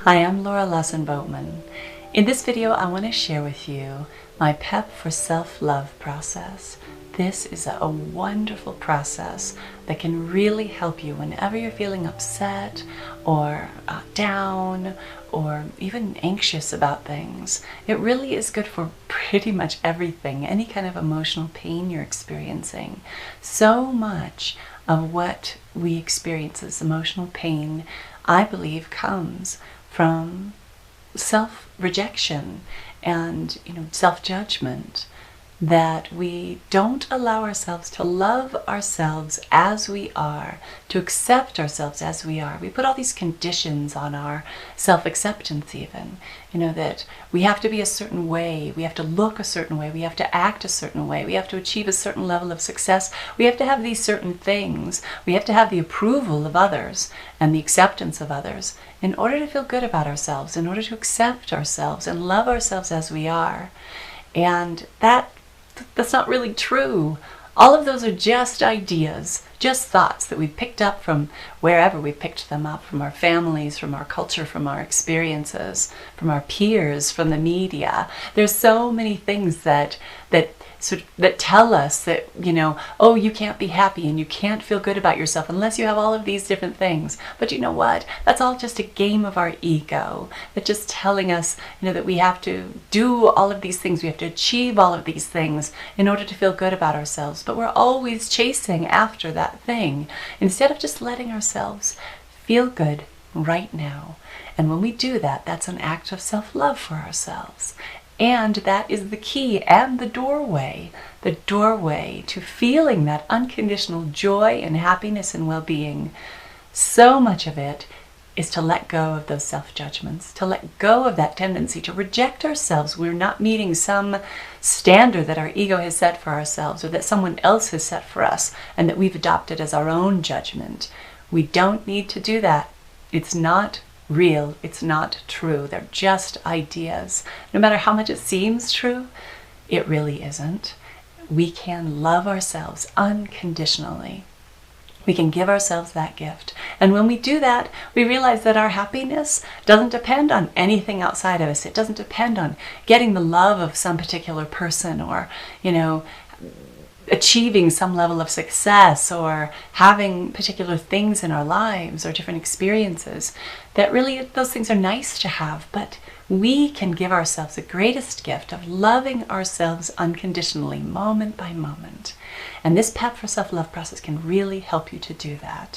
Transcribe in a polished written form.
Hi, I'm Laura Lawson-Boatman. In this video, I want to share with you my PEP for self-love process. This is a wonderful process that can really help you whenever you're feeling upset or down or even anxious about things. It really is good for pretty much everything, any kind of emotional pain you're experiencing. So much of what we experience as emotional pain, I believe, comes from self-rejection and self-judgment, that we don't allow ourselves to love ourselves as we are, to accept ourselves as we are. We put all these conditions on our self-acceptance even, that we have to be a certain way, we have to look a certain way, we have to act a certain way, we have to achieve a certain level of success, we have to have these certain things, we have to have the approval of others and the acceptance of others in order to feel good about ourselves, in order to accept ourselves and love ourselves as we are. And that's not really true. All of those are just ideas, just thoughts that we've picked up from wherever we picked them up, from our families, from our culture, from our experiences, from our peers, from the media. There's so many things that tell us that, oh, you can't be happy and you can't feel good about yourself unless you have all of these different things. But you know what? That's all just a game of our ego. That's just telling us, that we have to do all of these things. We have to achieve all of these things in order to feel good about ourselves. But we're always chasing after that thing instead of just letting ourselves feel good right now. And when we do that, that's an act of self-love for ourselves. And that is the key and the doorway to feeling that unconditional joy and happiness and well-being. So much of it is to let go of those self-judgments, to let go of that tendency to reject ourselves. We're not meeting some standard that our ego has set for ourselves or that someone else has set for us and that we've adopted as our own judgment. We don't need to do that. It's not real. It's not true. They're just ideas. No matter how much it seems true, it really isn't. We can love ourselves unconditionally. We can give ourselves that gift. And when we do that, we realize that our happiness doesn't depend on anything outside of us. It doesn't depend on getting the love of some particular person or, achieving some level of success or having particular things in our lives or different experiences. That really, those things are nice to have, but we can give ourselves the greatest gift of loving ourselves unconditionally, moment by moment. And this PEP for self-love process can really help you to do that.